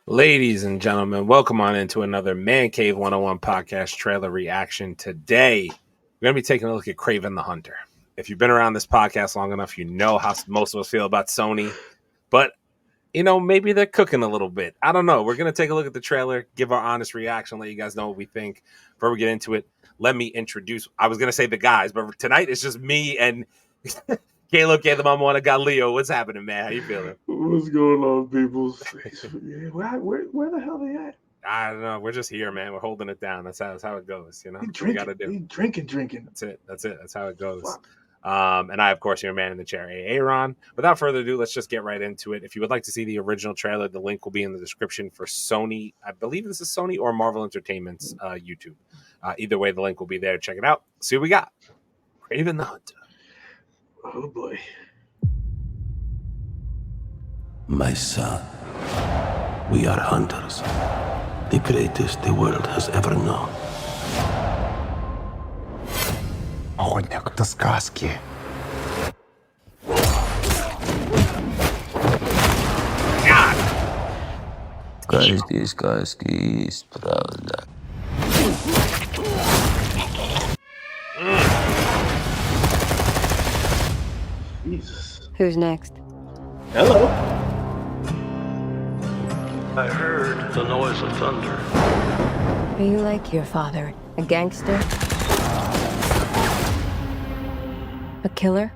Ladies and gentlemen, welcome on into another Mancave101 Podcast trailer reaction. Today, we're going to be taking a look at Kraven the Hunter. If you've been around this podcast long enough, you know how most of us feel about Sony. But, you know, maybe they're cooking a little bit. I don't know. We're going to take a look at the trailer, give our honest reaction, let you guys know what we think. Before we get into it, let me introduce, I was going to say the guys, but tonight it's just me and Caleb, Mama, I got Leo. What's happening, man? How you feeling? What's going on, people? Where the hell they at? I don't know. We're just here, man. We're holding it down. That's how it goes. You know, we gotta do. Drinking. That's it. That's how it goes. And I, of course, your man in the chair, Aaron. Without further ado, let's just get right into it. If you would like to see the original trailer, the link will be in the description for Sony. I believe this is Sony or Marvel Entertainment's YouTube. Either way, the link will be there. Check it out. See what we got. Kraven the Hunter. Oh boy. My son, we are hunters, the greatest the world has ever known. Охотник до сказки. Каждой сказки есть правда. Jesus. Who's next? Hello. I heard the noise of thunder. Are you like your father? A gangster? A killer?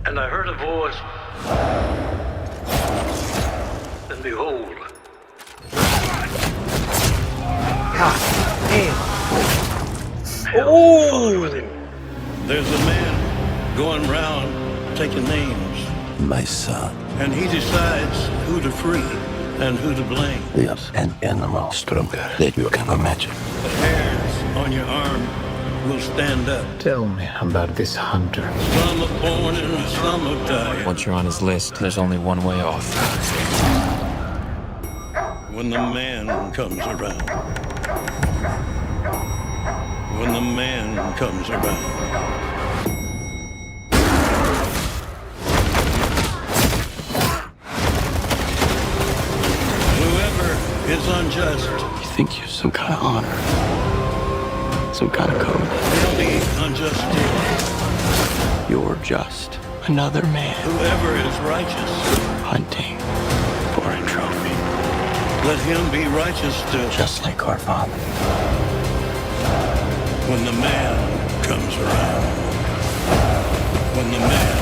And I heard a voice. And behold. Oh! There's a man going round taking names. My son, And he decides who to free and who to blame. there's an animal stronger than you can imagine. The hairs on your arm will stand up. Tell me about this hunter. Some are born and some are died. Once you're on his list, there's only one way off. When the man comes around. When the man comes around. Whoever is unjust, You think you're some kind of honor, some kind of code. they'll be unjust too. You're just another man Whoever is righteous, hunting for a trophy, let him be righteous still. just like our father. When the man comes around. When the man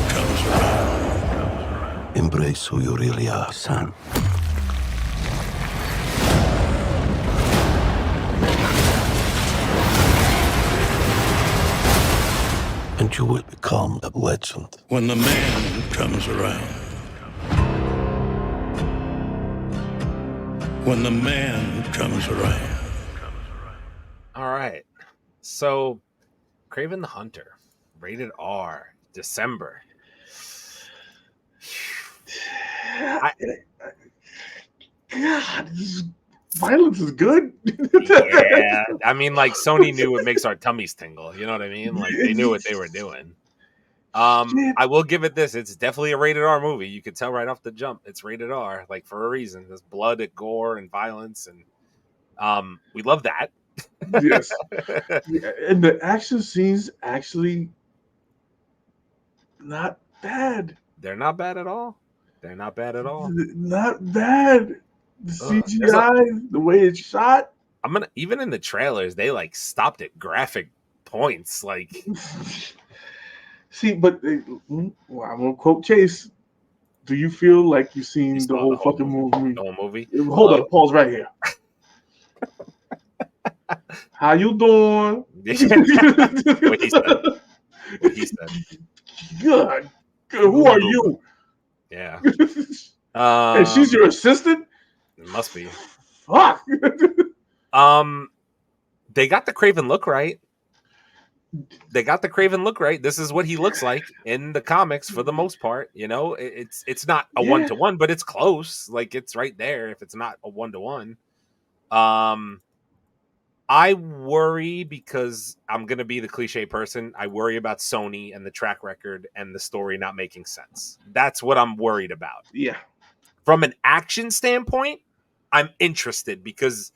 comes around. Embrace who you really are, son. And you will become a legend. When the man comes around. When the man comes around. All right. So, Kraven the Hunter, rated R, December. God, violence is good. Yeah. I mean, like, Sony knew what makes our tummies tingle. You know what I mean? Like, they knew what they were doing. I will give it this. It's definitely a rated R movie. You could tell right off the jump. It's rated R, like, for a reason. There's blood and gore and violence. And we love that. Yes. Yeah, and the action scenes actually not bad. They're not bad at all. They're not bad at all. Not bad. The Ugh, CGI, the way it's shot. Even in the trailers, they like stopped at graphic points. Like, See, but I'm gonna quote Chase. Do you feel like you've seen the whole fucking movie? the whole movie. Hold up, pause right here. How you doing? What he said. What he said. Good. Who are you? Yeah. And she's your assistant? It must be. Fuck. They got the Kraven look right. This is what he looks like in the comics for the most part. You know, it's not a 1-to-1, but it's close. Like, it's right there if it's not a 1-to-1. I worry because I'm going to be the cliche person. I worry about Sony and the track record and the story not making sense. That's what I'm worried about. Yeah. From an action standpoint, I'm interested because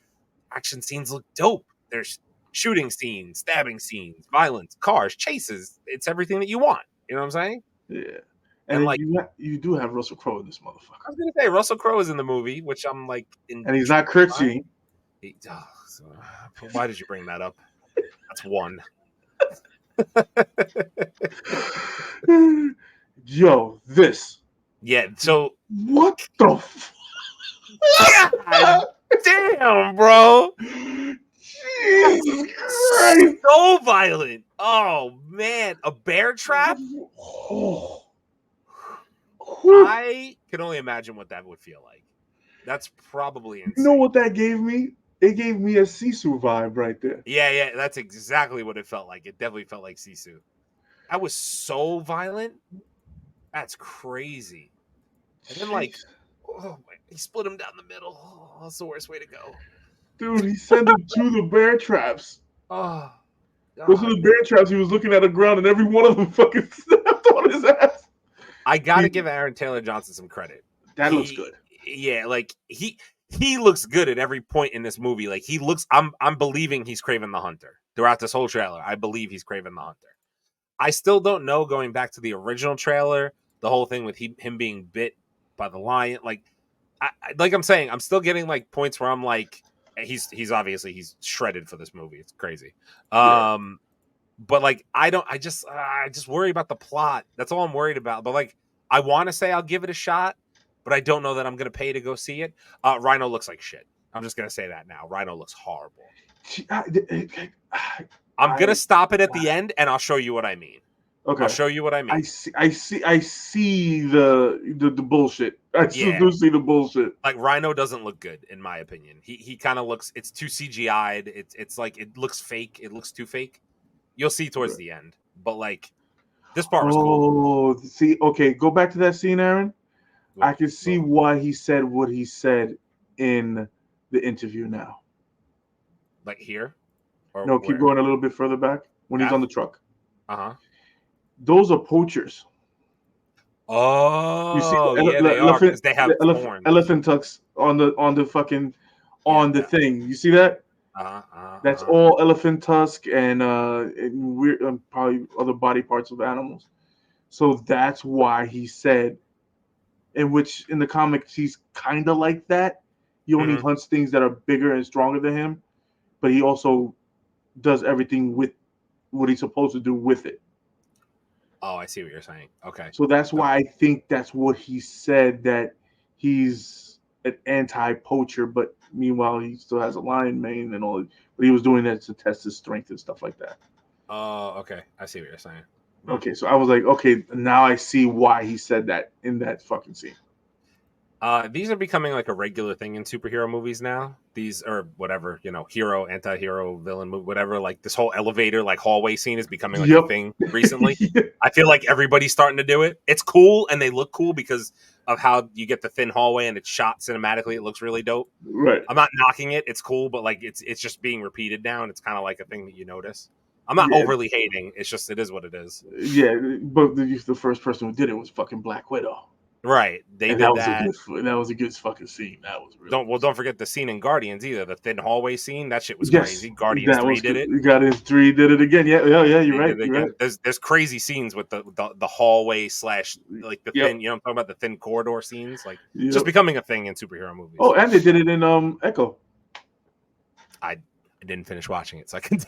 action scenes look dope. There's shooting scenes, stabbing scenes, violence, cars, chases. It's everything that you want. You know what I'm saying? Yeah. And And like, you do have Russell Crowe in this I motherfucker, was gonna say Russell Crowe is in the movie, which I'm like, and he's not Christian. Why did you bring that up? That's one. Yo, this. Yeah. So What the? God damn, bro. Jesus Christ! So violent. Oh man, a bear trap. Oh. I can only imagine what that would feel like. That's probably insane. You know what that gave me? It gave me a Sisu vibe right there. Yeah, that's exactly what it felt like. It definitely felt like Sisu. That was so violent. That's crazy. And then like, he split him down the middle. Oh, that's the worst way to go. Dude, he sent him to the bear traps. Oh, Those are the bear traps. He was looking at the ground, and every one of them fucking snapped on his ass. I gotta give Aaron Taylor Johnson some credit. That looks good. Yeah, like he looks good at every point in this movie. Like he looks, I'm believing he's Kraven the Hunter throughout this whole trailer. I believe he's Kraven the Hunter. I still don't know, going back to the original trailer, the whole thing with him being bit by the lion. Like, like I'm saying, I'm still getting like points where I'm like, he's obviously he's shredded for this movie. It's crazy. Yeah. But like I just worry about the plot. That's all I'm worried about. But like I want to say I'll give it a shot, but I don't know that I'm gonna pay to go see it. RHINO looks like shit. I'm just gonna say that now. RHINO looks horrible. I'm gonna stop it at the end, and I'll show you what I mean. Okay, I'll show you what I mean. I see the bullshit. I do see the bullshit. Like RHINO doesn't look good in my opinion. He kind of looks. It's too CGI'd. It's like it looks fake. It looks too fake. You'll see towards the end, but like this part was cool. Oh, see, okay, go back to that scene, Aaron. I can see why he said what he said in the interview now. Like here? Or no, keep going a little bit further back when he's on the truck. Those are poachers. Oh, you see, yeah, they are, 'cause they have elephant tucks on the fucking the thing. You see that? That's all elephant tusk and weird, probably other body parts of animals. So that's why he said, in the comics he's kind of like that. He only hunts things that are bigger and stronger than him, but he also does everything with what he's supposed to do with it. Oh, I see what you're saying. Okay. So that's why I think that's what he said, that he's an anti-poacher, but meanwhile he still has a lion mane and all. But he was doing that to test his strength and stuff like that. Oh, okay. I see what you're saying. Okay, so I was like, okay, now I see why he said that in that fucking scene. These are becoming like a regular thing in superhero movies now. These are whatever, hero, anti-hero, villain movie, whatever. Like this whole elevator, like hallway scene is becoming like a thing recently. I feel like everybody's starting to do it. It's cool and they look cool because of how you get the thin hallway and it's shot cinematically. It looks really dope. Right. I'm not knocking it. It's cool, but like it's just being repeated now and it's kind of like a thing that you notice. I'm not overly hating. It's just, it is what it is. Yeah, but the first person who did it was fucking Black Widow. Right. They did that. That was a good fucking scene. That was really don't forget the scene in Guardians either. The thin hallway scene. That shit was crazy. Guardians 3 did it. Guardians 3 did it again. Yeah, you're right. You're right. There's crazy scenes with the hallway / like the thin, I'm talking about the thin corridor scenes. Like just becoming a thing in superhero movies. Oh, and they did it in Echo. I didn't finish watching it, so I can.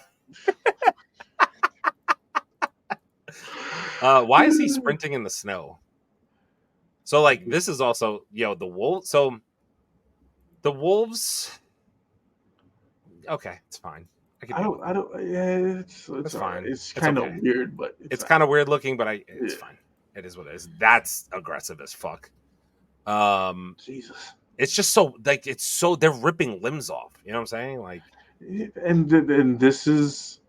Why is he sprinting in the snow? So like this is also the wolf. So the wolves. Okay, it's fine. I don't. Yeah, it's fine. It's kind of weird, but it's kind of weird looking. But it's fine. It is what it is. That's aggressive as fuck. Jesus. It's just so like they're ripping limbs off. You know what I'm saying? Like, and this is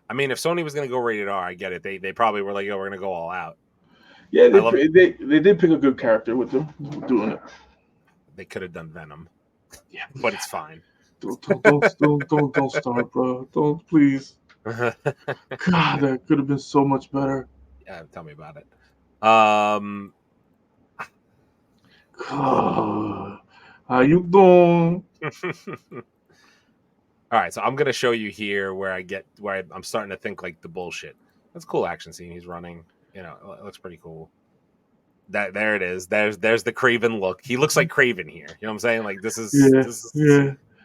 I mean, if Sony was going to go rated R, I get it. They probably were like, "Yo, we're going to go all out." Yeah, they did pick a good character with them doing it. They could have done Venom. Yeah, but it's fine. Don't start, bro. Don't, please. God, that could have been so much better. Yeah, tell me about it. How you doing? All right, so I'm gonna show you here where I'm starting to think like the bullshit. That's a cool action scene. He's running. You know, it looks pretty cool. There it is. There's the Kraven look. He looks like Kraven here. You know what I'm saying? Like this is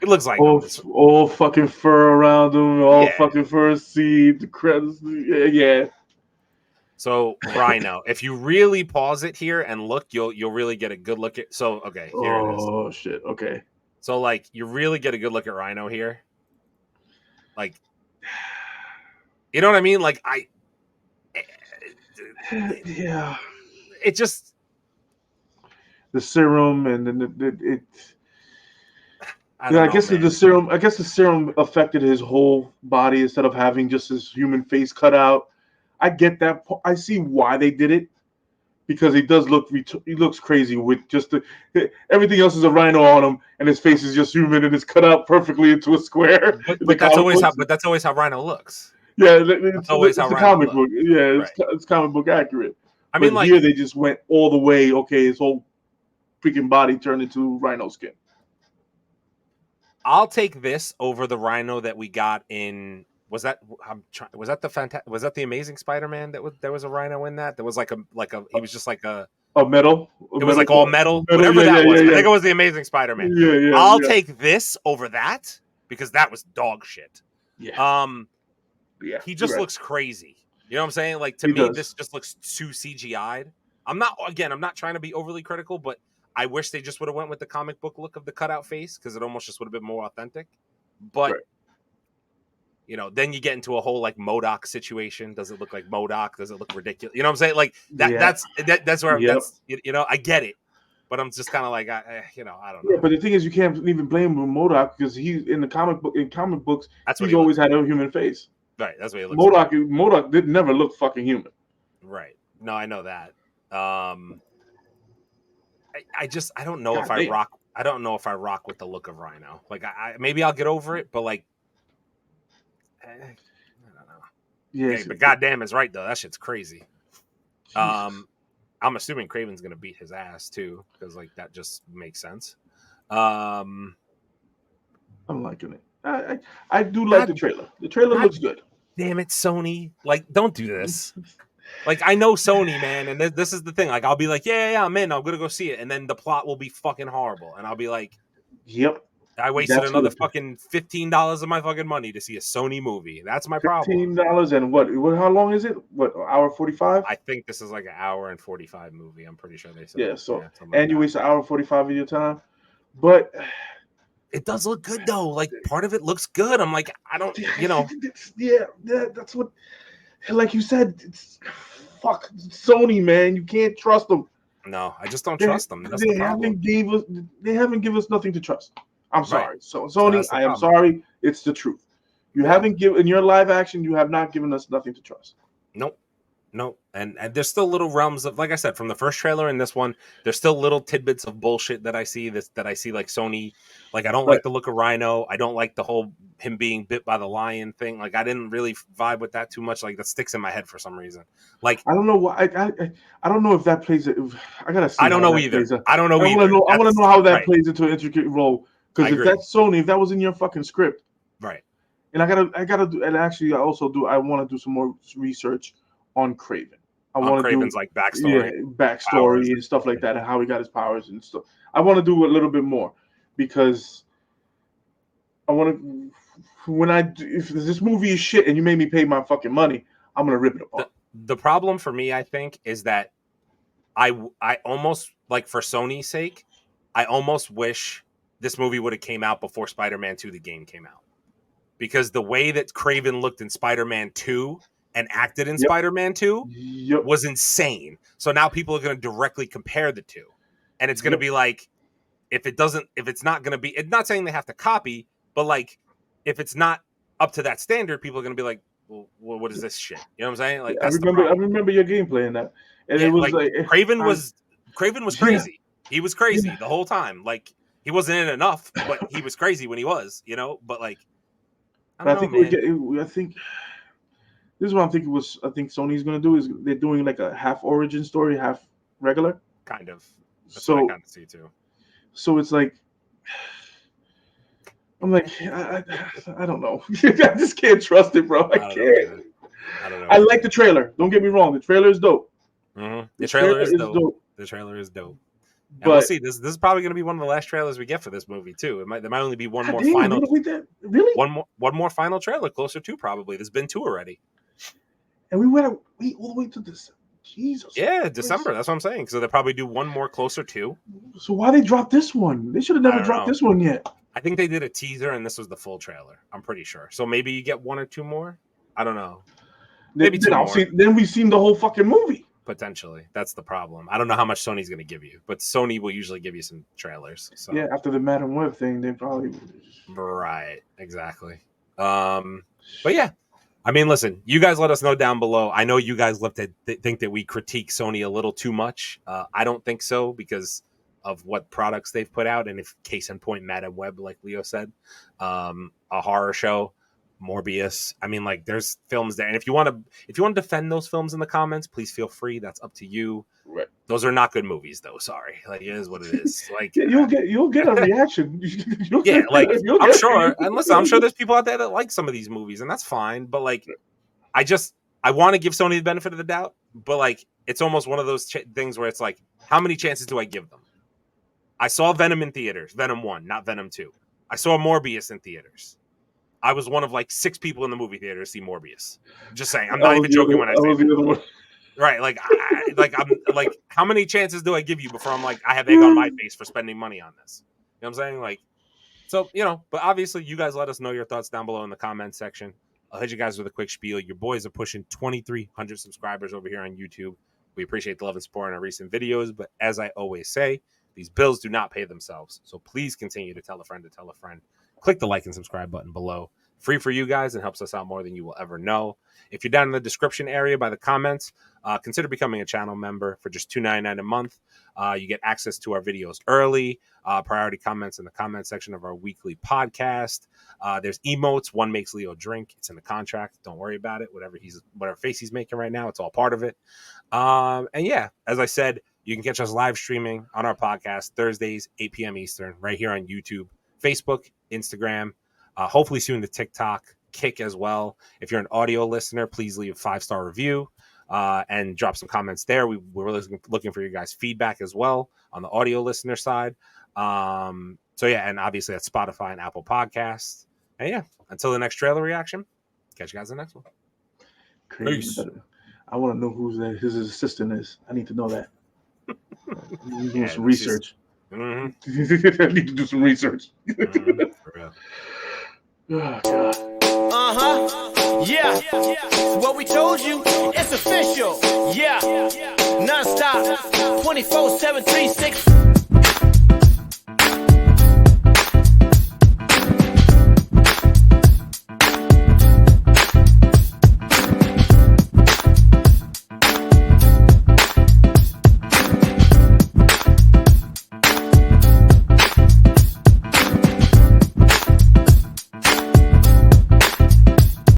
It looks like all fucking fur around him, all fucking fur seed, the credits. Yeah. So RHINO, if you really pause it here and look, you'll really get a good look at. So okay, here it is. Oh shit. Okay. So like you really get a good look at RHINO here. Like, you know what I mean? Like yeah. It just the serum and then I guess man. the serum affected his whole body instead of having just his human face cut out. I get that. I see why they did it because he looks crazy with just everything else is a RHINO on him and his face is just human and it's cut out perfectly into a square. But that's always how RHINO looks. Yeah, it's always how it's a comic book. Yeah, it's comic book accurate. I mean, like here they just went all the way. Okay, his whole freaking body turned into RHINO skin. I'll take this over the RHINO that we got in. Was that the Amazing Spider-Man there was a RHINO in that? There was like a he was just like a metal. It was like all metal. Whatever that was. I think it was the Amazing Spider-Man. Yeah. I'll take this over that because that was dog shit. Yeah. He just looks crazy. You know what I'm saying? Like to me, this just looks too CGI'd. I'm not trying to be overly critical, but I wish they just would have went with the comic book look of the cutout face because it almost just would have been more authentic. But you know, then you get into a whole like MODOK situation. Does it look like MODOK? Does it look ridiculous? You know what I'm saying? Like that's where that's you know, I get it, but I'm just kind of like I don't know. Yeah, but the thing is, you can't even blame him for MODOK because he's in the comic books. He's always had a human face. Right, that's what he looks like. MODOK did never look fucking human. Right. No, I know that. I don't know if I rock. I don't know if I rock with the look of RHINO. Like maybe I'll get over it, but like I don't know. Yeah, hey, but goddamn, is right though. That shit's crazy. I'm assuming Kraven's gonna beat his ass too, because like that just makes sense. I'm liking it. I do like the trailer. The trailer looks good. Damn it, Sony! Like, don't do this. Like, I know Sony, man, and this is the thing. Like, I'll be like, yeah, I'm in. I'm gonna go see it, and then the plot will be fucking horrible, and I'll be like, yep. I wasted another fucking $15 of my fucking money to see a Sony movie. That's my problem. $15 and what? How long is it? What, hour 45? I think this is like an hour and 45 movie. I'm pretty sure they said. Yeah. So and you waste an hour 45 of your time, but it does look good though. Like part of it looks good. I'm like, I don't, you know. Yeah, that's what. Like you said, it's fuck Sony, man. You can't trust them. No, I just don't trust them. That's they the problem. haven't given us nothing to trust. I'm sorry. Right. So Sony, I am sorry. It's the truth. You haven't given in your live action. You have not given us nothing to trust. Nope. And there's still little realms of, like I said, from the first trailer and this one, there's still little tidbits of bullshit that I see like Sony. Like I don't like the look of RHINO. I don't like the whole him being bit by the lion thing. Like I didn't really vibe with that too much. Like that sticks in my head for some reason. Like I don't know why. I don't know if that plays. I gotta see. I don't know either. I don't know either. I want to know how that plays into an intricate role. Because if that's Sony, if that was in your fucking script, right? And I gotta do. And actually, I want to do some more research on Kraven. I want to do Kraven's like backstory, and stuff like that, and how he got his powers and stuff. I want to do a little bit more because I want to. If this movie is shit and you made me pay my fucking money, I'm gonna rip it apart. The problem for me, I think, is that I almost like for Sony's sake, I almost wish this movie would have came out before Spider-Man 2, the game, came out, because the way that Kraven looked in Spider-Man 2 and acted in Spider-Man 2 was insane. So now people are going to directly compare the two, and it's going to be like, if it's not going to be, it's not saying they have to copy, but like, if it's not up to that standard, people are going to be like, well, what is this shit? You know what I'm saying? Like, I remember your gameplay in that, and it was like Kraven was crazy. He was crazy the whole time. Like he wasn't in it enough, but he was crazy when he was, you know. But like, I think this is what I'm thinking. I think Sony's going to do is they're doing like a half origin story, half regular. Kind of. That's so what I kind of see too. So it's like, I'm like, I don't know. I just can't trust it, bro. I can't. I don't know. I like the trailer. Don't get me wrong. The trailer is dope. Mm-hmm. The trailer is dope. The trailer is dope. And but we'll see. This is probably going to be one of the last trailers we get for this movie too. There might only be one more final. Really? One more final trailer, closer to probably. There's been 2 already. And we went all the way to this. Jesus. Yeah, Christ. December. That's what I'm saying. So they'll probably do one more closer to. So why they dropped this one? They should have never dropped this one yet. I think they did a teaser and this was the full trailer. I'm pretty sure. So maybe you get 1 or 2 more. I don't know. Maybe 2 more. Then we've seen the whole fucking movie. Potentially. That's the problem. I don't know how much Sony's going to give you, but Sony will usually give you some trailers. So. Yeah, after the Madam Web thing, they probably. Right. Exactly. But yeah. I mean, listen, you guys let us know down below. I know you guys think that we critique Sony a little too much. I don't think so because of what products they've put out. And if case in point, Madam Web, like Leo said, a horror show, Morbius. I mean, like there's films there. And if you want to defend those films in the comments, please feel free. That's up to you. Right. Those are not good movies though. Sorry. Like it is what it is. Like you'll get a reaction. Yeah, like I'm sure. And listen, I'm sure there's people out there that like some of these movies and that's fine. But like, I want to give Sony the benefit of the doubt, but like, it's almost one of those things where it's like, how many chances do I give them? I saw Venom in theaters, Venom 1, not Venom 2. I saw Morbius in theaters. I was one of like 6 people in the movie theater to see Morbius. Just saying, I'm not even joking when I say that. Right, like, I'm like, how many chances do I give you before I'm like, I have egg on my face for spending money on this? You know what I'm saying? Like, so, but obviously you guys let us know your thoughts down below in the comment section. I'll hit you guys with a quick spiel. Your boys are pushing 2,300 subscribers over here on YouTube. We appreciate the love and support in our recent videos, but as I always say, these bills do not pay themselves. So please continue to tell a friend to tell a friend. Click the like and subscribe button below. Free for you guys and helps us out more than you will ever know. If you're down in the description area by the comments, consider becoming a channel member for just $2.99 a month. You get access to our videos early, priority comments in the comment section of our weekly podcast. There's emotes. One makes Leo drink. It's in the contract. Don't worry about it. Whatever face he's making right now, it's all part of it. And yeah, as I said, you can catch us live streaming on our podcast Thursdays, 8 p.m. Eastern, right here on YouTube, Facebook, Instagram, hopefully soon the TikTok, Kick as well. If you're an audio listener, please leave a 5-star review and drop some comments there. We're really looking for your guys' feedback as well on the audio listener side. So yeah, and obviously that's Spotify and Apple Podcasts. And yeah, until the next trailer reaction, catch you guys in the next one. Peace. I want to know who his assistant is. I need to know that. Do some research. Mm-hmm. I need to do some research. For real. Oh, God. Yeah. What we told you, it's official. Yeah. Non-stop. 24/7, 365.